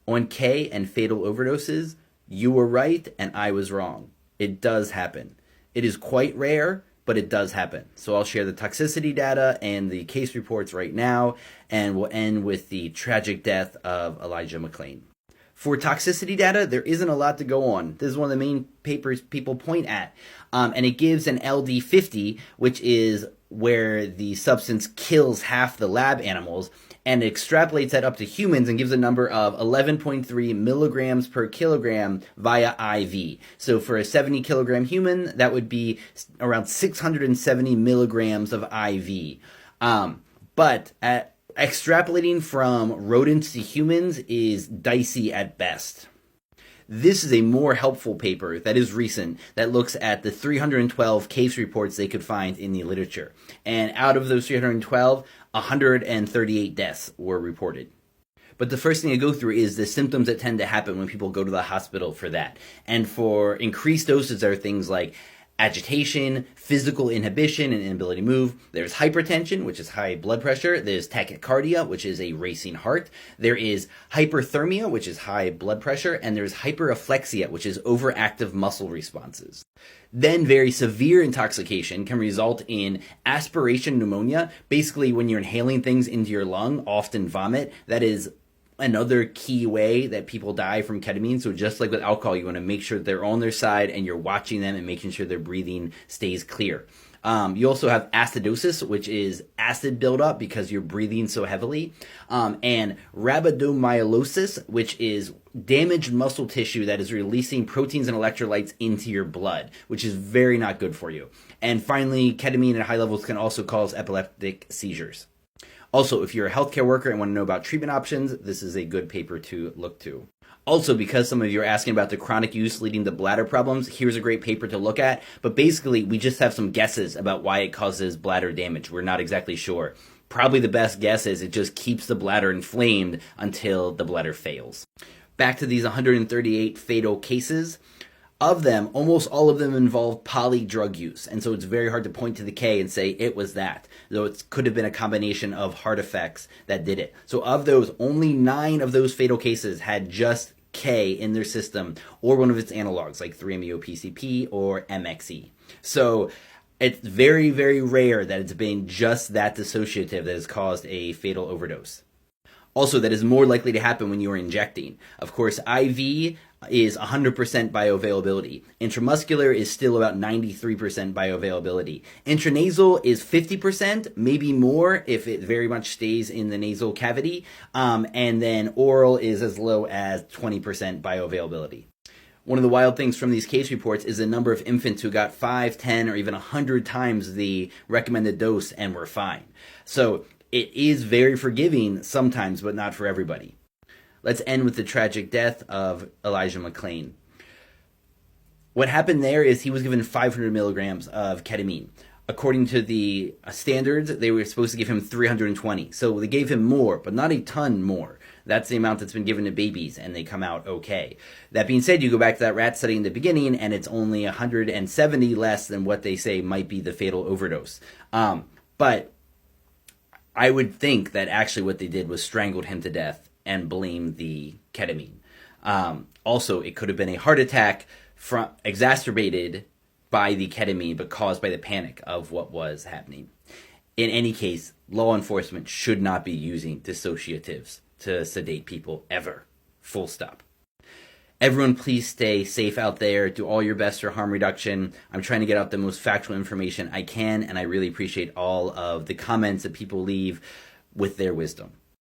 On K and fatal overdoses, you were right and I was wrong. It does happen. It is quite rare, but it does happen. So I'll share the toxicity data and the case reports right now, and we'll end with the tragic death of Elijah McClain. For toxicity data, there isn't a lot to go on. This is one of the main papers people point at. And it gives an LD50, which is where the substance kills half the lab animals, and extrapolates that up to humans and gives a number of 11.3 milligrams per kilogram via IV. So for a 70 kilogram human, that would be around 670 milligrams of IV. Extrapolating from rodents to humans is dicey at best. This is a more helpful paper that is recent that looks at the 312 case reports they could find in the literature. And out of those 312, 138 deaths were reported. But the first thing I go through is the symptoms that tend to happen when people go to the hospital for that. And for increased doses, there are things like agitation, physical inhibition, and inability to move. There's hypertension, which is high blood pressure. There's tachycardia, which is a racing heart. There is hyperthermia, which is high blood pressure. And there's hyperreflexia, which is overactive muscle responses. Then very severe intoxication can result in aspiration pneumonia. Basically, when you're inhaling things into your lung, often vomit. That is another key way that people die from ketamine. So just like with alcohol, you want to make sure that they're on their side and you're watching them and making sure their breathing stays clear. You also have acidosis, which is acid buildup because you're breathing so heavily. And rhabdomyolysis, which is damaged muscle tissue that is releasing proteins and electrolytes into your blood, which is very not good for you. And finally, ketamine at high levels can also cause epileptic seizures. Also, if you're a healthcare worker and want to know about treatment options, this is a good paper to look to. Also, because some of you are asking about the chronic use leading to bladder problems, here's a great paper to look at. But basically, we just have some guesses about why it causes bladder damage. We're not exactly sure. Probably the best guess is it just keeps the bladder inflamed until the bladder fails. Back to these 138 fatal cases. Of them, almost all of them involve poly drug use, and so it's very hard to point to the K and say it was that, though it could have been a combination of heart effects that did it. So of those, only 9 of those fatal cases had just K in their system or one of its analogs like 3-MeO-PCP or MXE. So it's very, very rare that it's been just that dissociative that has caused a fatal overdose. Also, that is more likely to happen when you are injecting. Of course, IV is 100% bioavailability. Intramuscular is still about 93% bioavailability. Intranasal is 50%, maybe more if it very much stays in the nasal cavity. And then oral is as low as 20% bioavailability. One of the wild things from these case reports is the number of infants who got 5, 10, or even 100 times the recommended dose and were fine. So it is very forgiving sometimes, but not for everybody. Let's end with the tragic death of Elijah McClain. What happened there is he was given 500 milligrams of ketamine. According to the standards, they were supposed to give him 320. So they gave him more, but not a ton more. That's the amount that's been given to babies, and they come out okay. That being said, you go back to that rat study in the beginning, and it's only 170 less than what they say might be the fatal overdose. But I would think that actually what they did was strangled him to death and blame the ketamine. Also, it could have been a heart attack exacerbated by the ketamine, but caused by the panic of what was happening. In any case, law enforcement should not be using dissociatives to sedate people ever. Full stop. Everyone, please stay safe out there. Do all your best for harm reduction. I'm trying to get out the most factual information I can, and I really appreciate all of the comments that people leave with their wisdom.